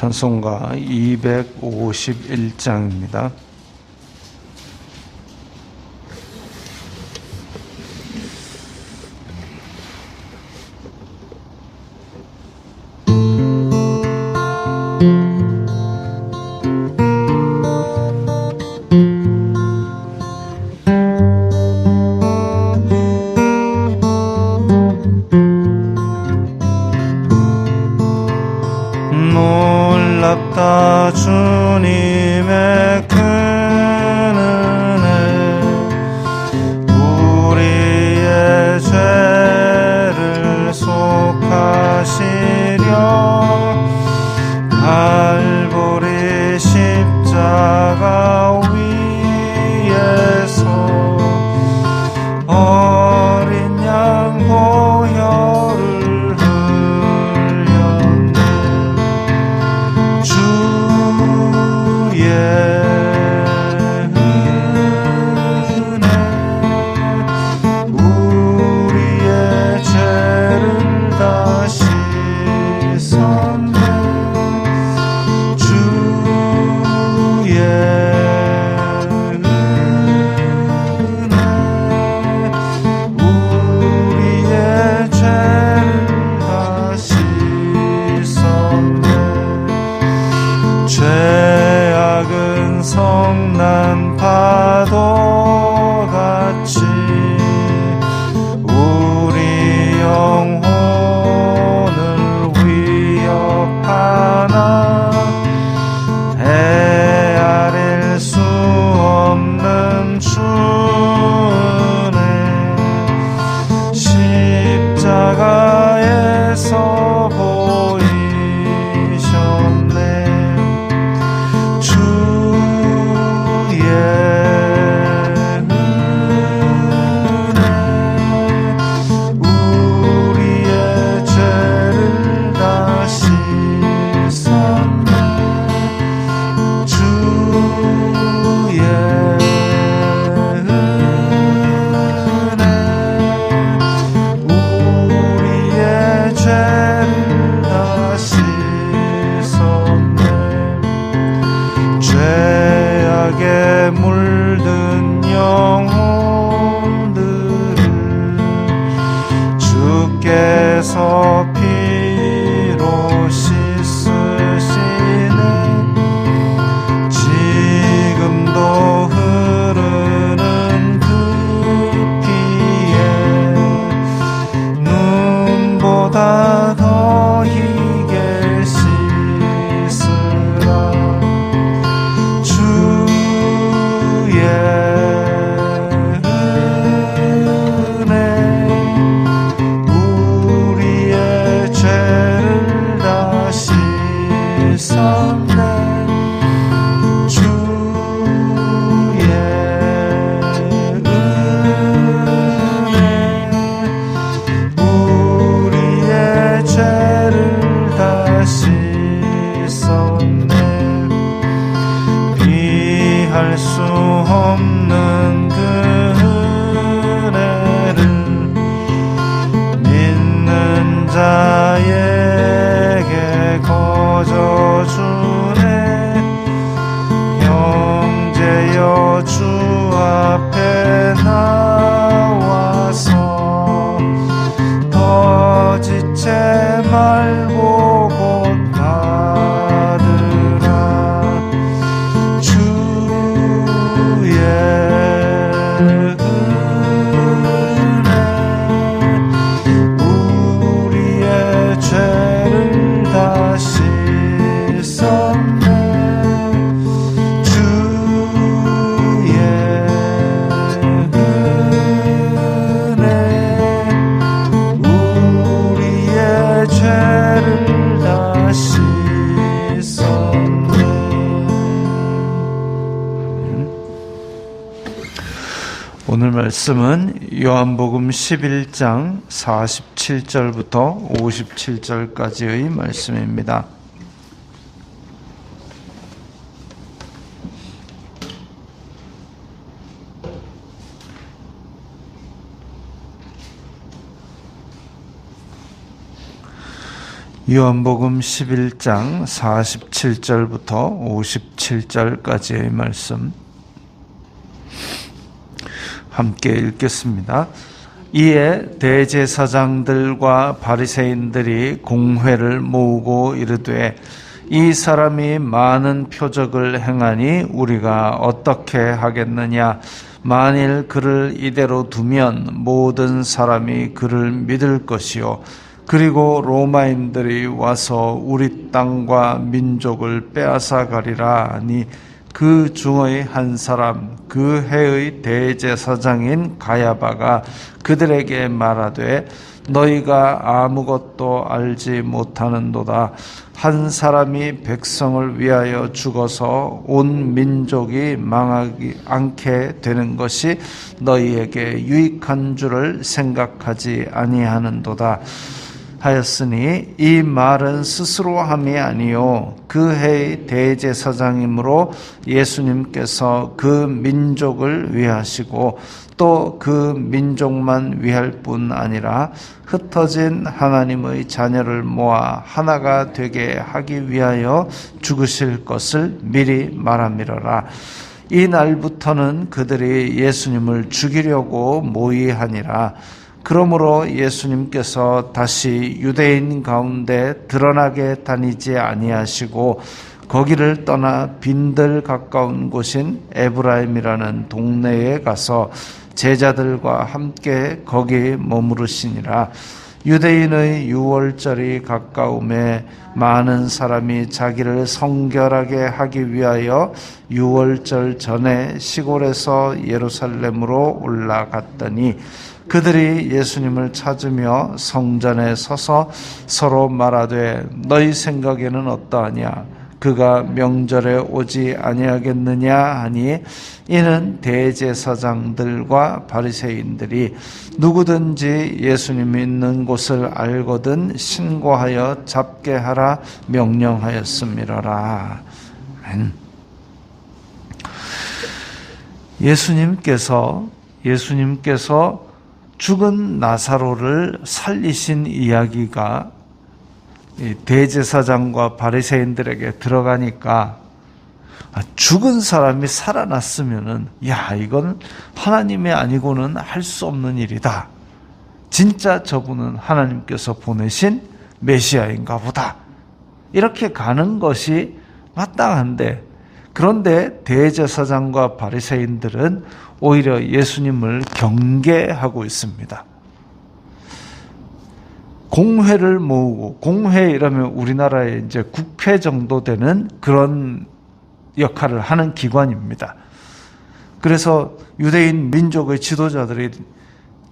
찬송가 251장입니다. 놀랍다 주님의 큰 은혜, 우리의 죄를 속하시려 갈보리 십자가 위에서 어린 양 보혈을 죄악은 성난 파도같이 우리 영혼을 위협하나 헤아릴 수 없는 주은혜, 십자가에서 죄악에 물든 영혼들을 주께서 피로 씻으시네. 지금도 흐르는 그 피에 눈보다 더 희게 씻으라. 우리의 죄를 다 씻었네. 주의 은혜, 우리의 죄를 다 씻었네. 비할 수 없는 그 은혜를 믿는 자에게 거저 주네. 형제여 주 앞에 나와서 더 지체 말고 곧 받으라. 주의 은혜, 우리의 죄를 다 씻었네. 주의 은혜, 우리의 죄를 다 씻었네. 오늘 말씀은 요한복음 11장 47절부터 57절까지의 말씀입니다. 요한복음 11장 47절부터 57절까지의 말씀 함께 읽겠습니다. 이에 대제사장들과 바리새인들이 공회를 모으고 이르되 이 사람이 많은 표적을 행하니 우리가 어떻게 하겠느냐? 만일 그를 이대로 두면 모든 사람이 그를 믿을 것이요 그리고 로마인들이 와서 우리 땅과 민족을 빼앗아 가리라 하니 그 중의 한 사람 그 해의 대제사장인 가야바가 그들에게 말하되 너희가 아무것도 알지 못하는도다. 한 사람이 백성을 위하여 죽어서 온 민족이 망하지 않게 되는 것이 너희에게 유익한 줄을 생각하지 아니하는도다 하였으니 이 말은 스스로 함이 아니요 그 해의 대제사장이므로 예수님께서 그 민족을 위하시고 또 그 민족만 위할 뿐 아니라 흩어진 하나님의 자녀를 모아 하나가 되게 하기 위하여 죽으실 것을 미리 말함이로라. 이 날부터는 그들이 예수님을 죽이려고 모의하니라. 그러므로 예수님께서 다시 유대인 가운데 드러나게 다니지 아니하시고 거기를 떠나 빈들 가까운 곳인 에브라임이라는 동네에 가서 제자들과 함께 거기 머무르시니라. 유대인의 유월절이 가까움에 많은 사람이 자기를 성결하게 하기 위하여 유월절 전에 시골에서 예루살렘으로 올라갔더니 그들이 예수님을 찾으며 성전에 서서 서로 말하되 너희 생각에는 어떠하냐? 그가 명절에 오지 아니하겠느냐 하니 이는 대제사장들과 바리새인들이 누구든지 예수님 있는 곳을 알거든 신고하여 잡게 하라 명령하였음이로라. 예수님께서 죽은 나사로를 살리신 이야기가 대제사장과 바리새인들에게 들어가니까 죽은 사람이 살아났으면은 이건 하나님이 아니고는 할 수 없는 일이다. 진짜 저분은 하나님께서 보내신 메시아인가 보다. 이렇게 가는 것이 마땅한데 그런데 대제사장과 바리새인들은 오히려 예수님을 경계하고 있습니다. 공회를 모으고, 공회 이러면 우리나라의 이제 국회 정도 되는 그런 역할을 하는 기관입니다. 그래서 유대인 민족의 지도자들이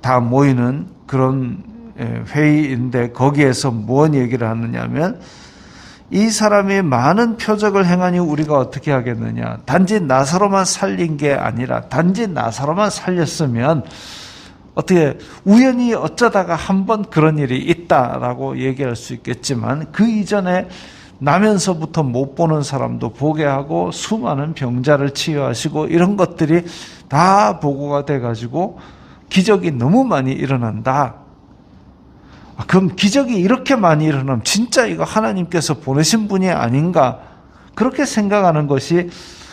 다 모이는 그런 회의인데 거기에서 무슨 얘기를 하느냐면 이 사람이 많은 표적을 행하니 우리가 어떻게 하겠느냐. 단지 나사로만 살린 게 아니라 단지 나사로만 살렸으면 어떻게 우연히 어쩌다가 한번 그런 일이 있다라고 얘기할 수 있겠지만 그 이전에 나면서부터 못 보는 사람도 보게 하고 수많은 병자를 치유하시고 이런 것들이 다 보고가 돼가지고 기적이 너무 많이 일어난다. 그럼 기적이 이렇게 많이 일어나면 진짜 이거 하나님께서 보내신 분이 아닌가 그렇게 생각하는 것이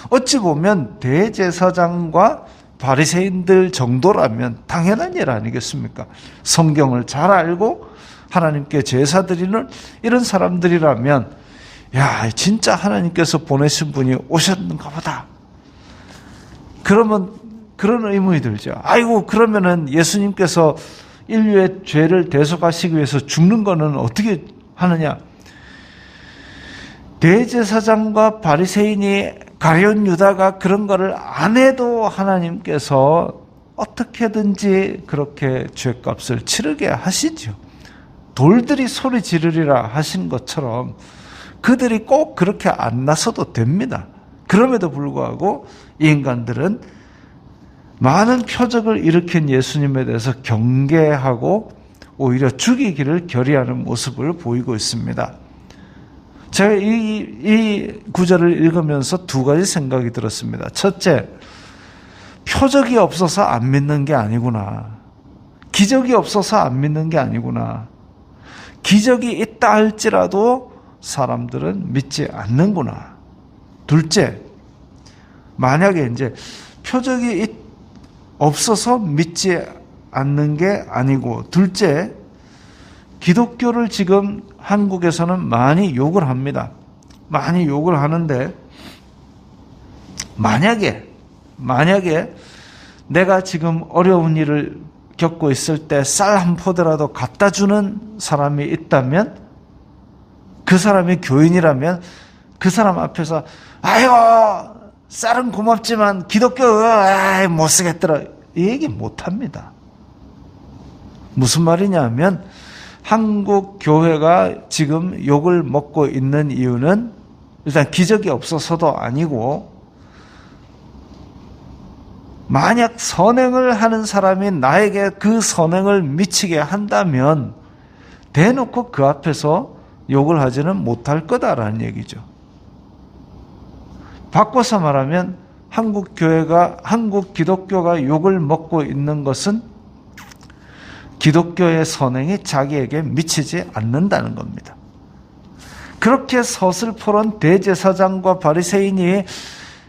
어찌 보면 대제사장과 바리새인들 정도라면 당연한 일 아니겠습니까? 성경을 잘 알고 하나님께 제사 드리는 이런 사람들이라면 진짜 하나님께서 보내신 분이 오셨는가 보다. 그러면 그런 의문이 들죠. 그러면은 예수님께서 인류의 죄를 대속하시기 위해서 죽는 거는 어떻게 하느냐? 대제사장과 바리새인이 가룟 유다가 그런 거를 안 해도 하나님께서 어떻게든지 그렇게 죄값을 치르게 하시죠. 돌들이 소리 지르리라 하신 것처럼 그들이 꼭 그렇게 안 나서도 됩니다. 그럼에도 불구하고 이 인간들은 많은 표적을 일으킨 예수님에 대해서 경계하고 오히려 죽이기를 결의하는 모습을 보이고 있습니다. 제가 이 구절을 읽으면서 두 가지 생각이 들었습니다. 첫째, 표적이 없어서 안 믿는 게 아니구나. 기적이 없어서 안 믿는 게 아니구나. 기적이 있다 할지라도 사람들은 믿지 않는구나. 둘째, 만약에 이제 표적이 없어서 믿지 않는 게 아니고, 둘째, 기독교를 지금 한국에서는 많이 욕을 합니다. 많이 욕을 하는데, 만약에 내가 지금 어려운 일을 겪고 있을 때 쌀 한 포대라도 갖다 주는 사람이 있다면, 그 사람이 교인이라면 그 사람 앞에서 아이고 쌀은 고맙지만 기독교 못 쓰겠더라, 이 얘기 못합니다. 무슨 말이냐면, 한국 교회가 지금 욕을 먹고 있는 이유는 일단 기적이 없어서도 아니고, 만약 선행을 하는 사람이 나에게 그 선행을 미치게 한다면 대놓고 그 앞에서 욕을 하지는 못할 거다라는 얘기죠. 바꿔서 말하면 한국 기독교가 욕을 먹고 있는 것은 기독교의 선행이 자기에게 미치지 않는다는 겁니다. 그렇게 서슬퍼런 대제사장과 바리새인이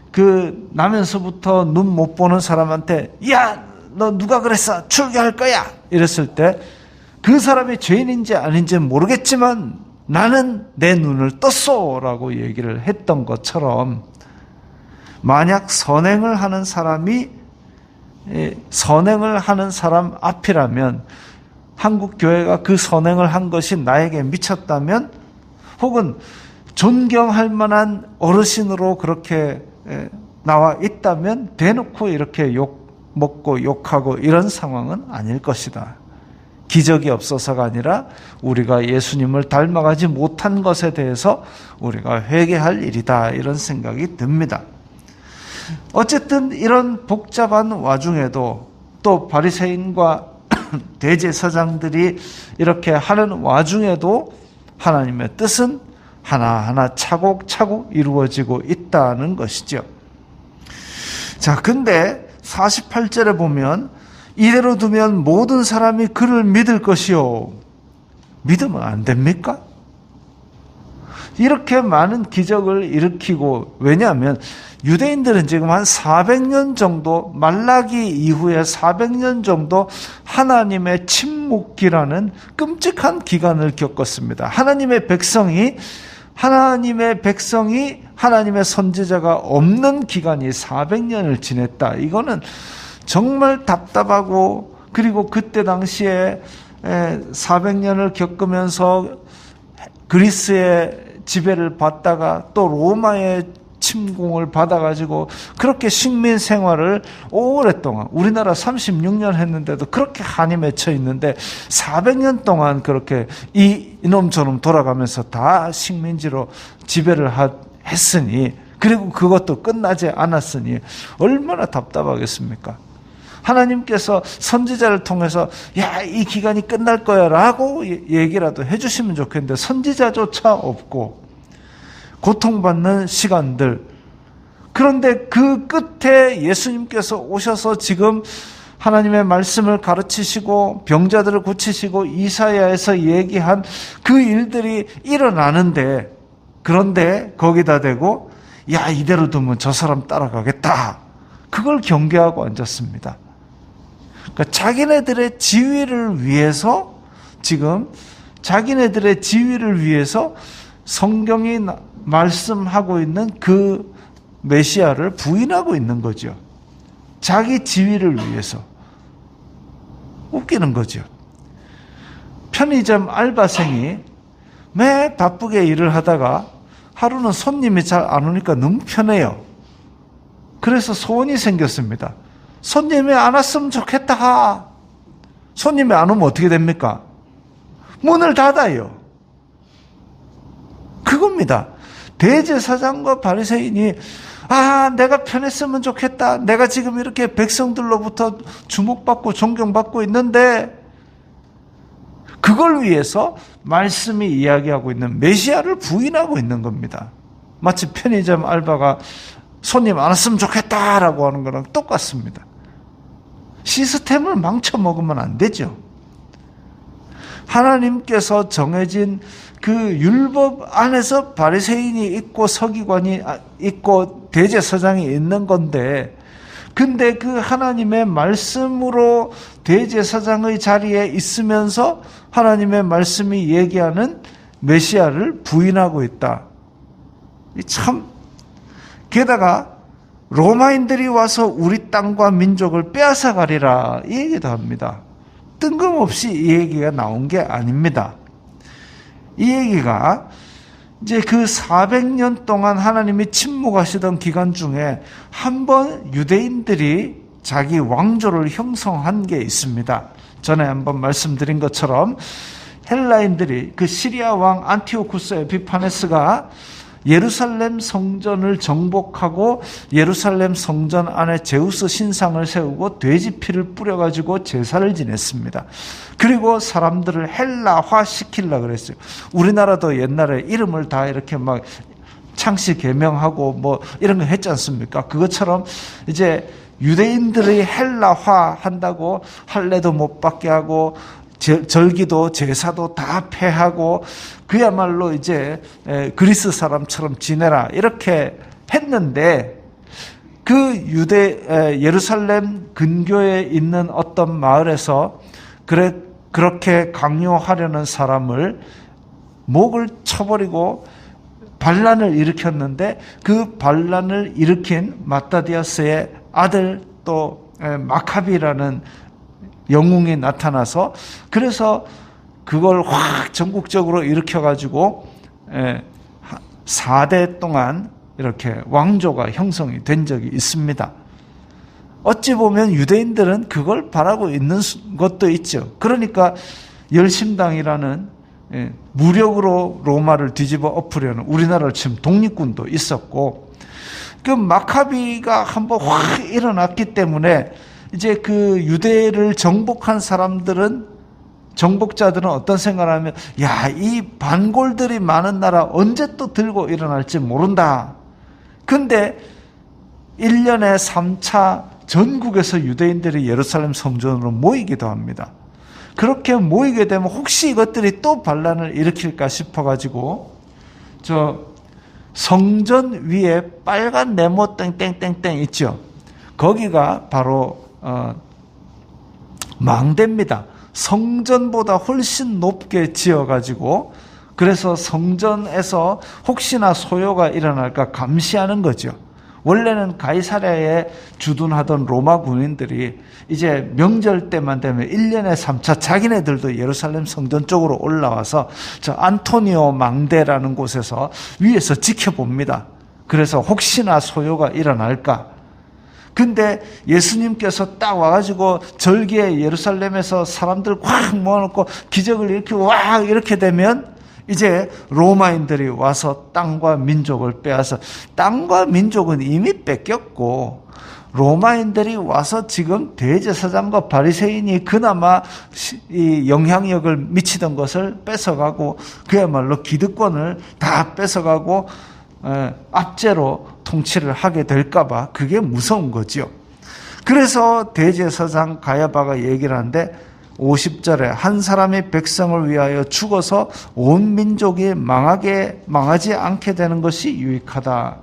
그 나면서부터 눈 못 보는 사람한테 야, 너 누가 그랬어? 출교할 거야! 이랬을 때 그 사람이 죄인인지 아닌지 모르겠지만 나는 내 눈을 떴소! 라고 얘기를 했던 것처럼, 만약 선행을 하는 사람 앞이라면, 한국 교회가 그 선행을 한 것이 나에게 미쳤다면, 혹은 존경할 만한 어르신으로 그렇게 나와 있다면 대놓고 이렇게 먹고 욕하고 이런 상황은 아닐 것이다. 기적이 없어서가 아니라 우리가 예수님을 닮아가지 못한 것에 대해서 우리가 회개할 일이다, 이런 생각이 듭니다. 어쨌든 이런 복잡한 와중에도, 또 바리새인과 대제사장들이 이렇게 하는 와중에도 하나님의 뜻은 하나하나 차곡차곡 이루어지고 있다는 것이죠. 자, 근데 48절에 보면 이대로 두면 모든 사람이 그를 믿을 것이요. 믿으면 안 됩니까? 이렇게 많은 기적을 일으키고, 왜냐하면 유대인들은 지금 한 400년 정도, 말라기 이후에 400년 정도 하나님의 침묵기라는 끔찍한 기간을 겪었습니다. 하나님의 백성이 하나님의 선지자가 없는 기간이 400년을 지냈다. 이거는 정말 답답하고, 그리고 그때 당시에 400년을 겪으면서 그리스의 지배를 받다가 또 로마의 침공을 받아가지고 그렇게 식민 생활을 오랫동안, 우리나라 36년 했는데도 그렇게 한이 맺혀 있는데 400년 동안 그렇게 이놈 저놈 돌아가면서 다 식민지로 지배를 했으니, 그리고 그것도 끝나지 않았으니 얼마나 답답하겠습니까? 하나님께서 선지자를 통해서 야, 이 기간이 끝날 거야 라고 얘기라도 해주시면 좋겠는데 선지자조차 없고 고통받는 시간들. 그런데 그 끝에 예수님께서 오셔서 지금 하나님의 말씀을 가르치시고 병자들을 고치시고 이사야에서 얘기한 그 일들이 일어나는데, 그런데 거기다 대고 야, 이대로 두면 저 사람 따라가겠다, 그걸 경계하고 앉았습니다. 그러니까 자기네들의 지위를 위해서, 지금 자기네들의 지위를 위해서 성경이 말씀하고 있는 그 메시아를 부인하고 있는 거죠. 자기 지위를 위해서. 웃기는 거죠. 편의점 알바생이 매 바쁘게 일을 하다가 하루는 손님이 잘 안 오니까 너무 편해요. 그래서 소원이 생겼습니다. 손님이 안 왔으면 좋겠다. 손님이 안 오면 어떻게 됩니까? 문을 닫아요. 그겁니다. 대제사장과 바리새인이 내가 편했으면 좋겠다. 내가 지금 이렇게 백성들로부터 주목받고 존경받고 있는데, 그걸 위해서 말씀이 이야기하고 있는 메시아를 부인하고 있는 겁니다. 마치 편의점 알바가 손님 안 왔으면 좋겠다라고 하는 거랑 똑같습니다. 시스템을 망쳐먹으면 안 되죠. 하나님께서 정해진 그 율법 안에서 바리새인이 있고 서기관이 있고 대제사장이 있는 건데, 근데 그 하나님의 말씀으로 대제사장의 자리에 있으면서 하나님의 말씀이 얘기하는 메시아를 부인하고 있다. 참, 게다가 로마인들이 와서 우리 땅과 민족을 빼앗아 가리라 이 얘기도 합니다. 뜬금없이 이 얘기가 나온 게 아닙니다. 이 얘기가 이제 그 400년 동안 하나님이 침묵하시던 기간 중에 한 번 유대인들이 자기 왕조를 형성한 게 있습니다. 전에 한번 말씀드린 것처럼 헬라인들이 그 시리아 왕 안티오쿠스 에피파네스가 예루살렘 성전을 정복하고 예루살렘 성전 안에 제우스 신상을 세우고 돼지 피를 뿌려가지고 제사를 지냈습니다. 그리고 사람들을 헬라화 시키려고 그랬어요. 우리나라도 옛날에 이름을 다 이렇게 막 창씨 개명하고 뭐 이런 거 했지 않습니까? 그것처럼 이제 유대인들의 헬라화 한다고 할례도 못 받게 하고 절기도 제사도 다 폐하고 그야말로 이제 그리스 사람처럼 지내라 이렇게 했는데, 그 예루살렘 근교에 있는 어떤 마을에서 그렇게 강요하려는 사람을 목을 쳐버리고 반란을 일으켰는데, 그 반란을 일으킨 마따디아스의 아들 또 마카비라는 영웅이 나타나서, 그래서 그걸 확 전국적으로 일으켜가지고 4대 동안 이렇게 왕조가 형성이 된 적이 있습니다. 어찌 보면 유대인들은 그걸 바라고 있는 것도 있죠. 그러니까 열심당이라는 무력으로 로마를 뒤집어 엎으려는, 우리나라를 치면 독립군도 있었고, 그 마카비가 한번 확 일어났기 때문에 이제 그 유대를 정복한 정복자들은 어떤 생각을 하면, 야, 이 반골들이 많은 나라 언제 또 들고 일어날지 모른다. 근데 1년에 3차 전국에서 유대인들이 예루살렘 성전으로 모이기도 합니다. 그렇게 모이게 되면 혹시 이것들이 또 반란을 일으킬까 싶어가지고 저 성전 위에 빨간 네모 땡땡땡땡 있죠. 거기가 바로 망대입니다. 성전보다 훨씬 높게 지어가지고, 그래서 성전에서 혹시나 소요가 일어날까 감시하는 거죠. 원래는 가이사랴에 주둔하던 로마 군인들이 이제 명절 때만 되면 1년에 3차 자기네들도 예루살렘 성전 쪽으로 올라와서 저 안토니오 망대라는 곳에서 위에서 지켜봅니다. 그래서 혹시나 소요가 일어날까. 근데 예수님께서 딱 와가지고 절기에 예루살렘에서 사람들 꽉 모아놓고 기적을 일으키고 와 이렇게 되면 이제 로마인들이 와서 땅과 민족을 빼앗아, 땅과 민족은 이미 뺏겼고 로마인들이 와서 지금 대제사장과 바리새인이 그나마 이 영향력을 미치던 것을 뺏어가고 그야말로 기득권을 다 뺏어가고 압제로 통치를 하게 될까 봐 그게 무서운 거죠. 그래서 대제사장 가야바가 얘기를 하는데 50절에 한 사람이 백성을 위하여 죽어서 온 민족이 망하지 않게 되는 것이 유익하다.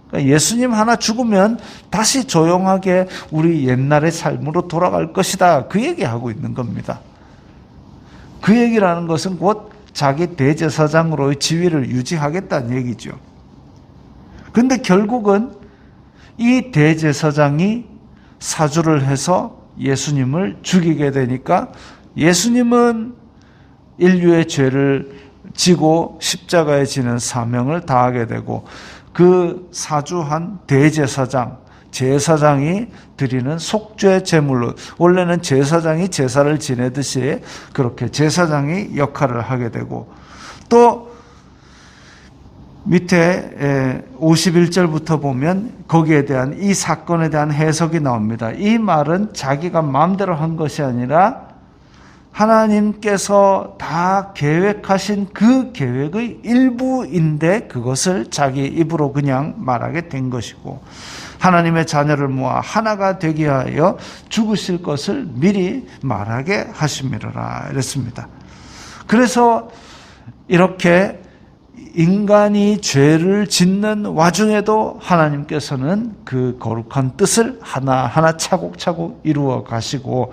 그러니까 예수님 하나 죽으면 다시 조용하게 우리 옛날의 삶으로 돌아갈 것이다. 그 얘기하고 있는 겁니다. 그 얘기라는 것은 곧 자기 대제사장으로의 지위를 유지하겠다는 얘기죠. 근데 결국은 이 대제사장이 사주를 해서 예수님을 죽이게 되니까 예수님은 인류의 죄를 지고 십자가에 지는 사명을 다하게 되고 그 사주한 대제사장, 제사장이 드리는 속죄 제물로, 원래는 제사장이 제사를 지내듯이 그렇게 제사장이 역할을 하게 되고, 또 밑에 51절부터 보면 거기에 대한 이 사건에 대한 해석이 나옵니다. 이 말은 자기가 마음대로 한 것이 아니라 하나님께서 다 계획하신 그 계획의 일부인데 그것을 자기 입으로 그냥 말하게 된 것이고, 하나님의 자녀를 모아 하나가 되게 하여 죽으실 것을 미리 말하게 하심이라 이랬습니다. 그래서 이렇게 인간이 죄를 짓는 와중에도 하나님께서는 그 거룩한 뜻을 하나하나 차곡차곡 이루어 가시고,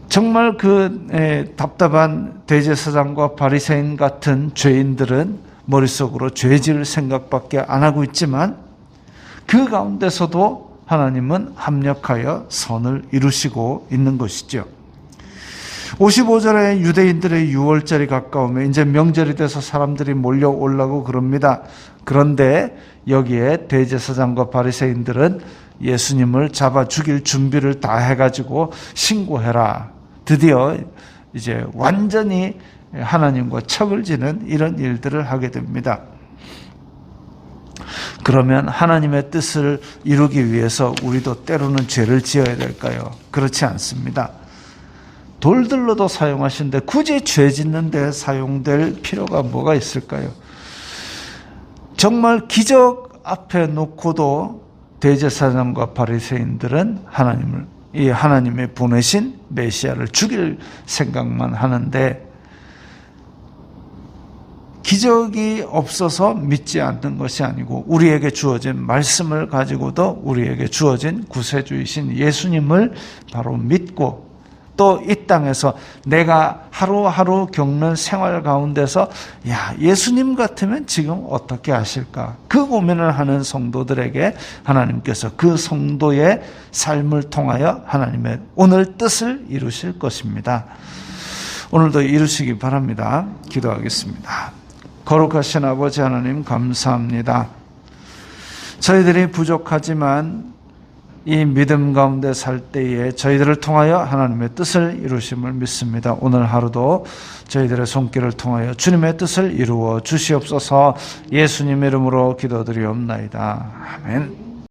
정말 그 답답한 대제사장과 바리새인 같은 죄인들은 머릿속으로 죄 지을 생각밖에 안 하고 있지만 그 가운데서도 하나님은 합력하여 선을 이루시고 있는 것이죠. 55절에 유대인들의 유월절이 가까우면 이제 명절이 돼서 사람들이 몰려오려고 그럽니다. 그런데 여기에 대제사장과 바리새인들은 예수님을 잡아 죽일 준비를 다 해가지고 신고해라. 드디어 이제 완전히 하나님과 척을 지는 이런 일들을 하게 됩니다. 그러면 하나님의 뜻을 이루기 위해서 우리도 때로는 죄를 지어야 될까요? 그렇지 않습니다. 돌들로도 사용하시는데 굳이 죄 짓는 데 사용될 필요가 뭐가 있을까요? 정말 기적 앞에 놓고도 대제사장과 바리새인들은 하나님의 보내신 메시아를 죽일 생각만 하는데, 기적이 없어서 믿지 않는 것이 아니고 우리에게 주어진 말씀을 가지고도 우리에게 주어진 구세주이신 예수님을 바로 믿고, 또 이 땅에서 내가 하루하루 겪는 생활 가운데서 예수님 같으면 지금 어떻게 하실까? 그 고민을 하는 성도들에게 하나님께서 그 성도의 삶을 통하여 하나님의 오늘 뜻을 이루실 것입니다. 오늘도 이루시기 바랍니다. 기도하겠습니다. 거룩하신 아버지 하나님, 감사합니다. 저희들이 부족하지만 이 믿음 가운데 살 때에 저희들을 통하여 하나님의 뜻을 이루심을 믿습니다. 오늘 하루도 저희들의 손길을 통하여 주님의 뜻을 이루어 주시옵소서. 예수님 이름으로 기도드리옵나이다. 아멘.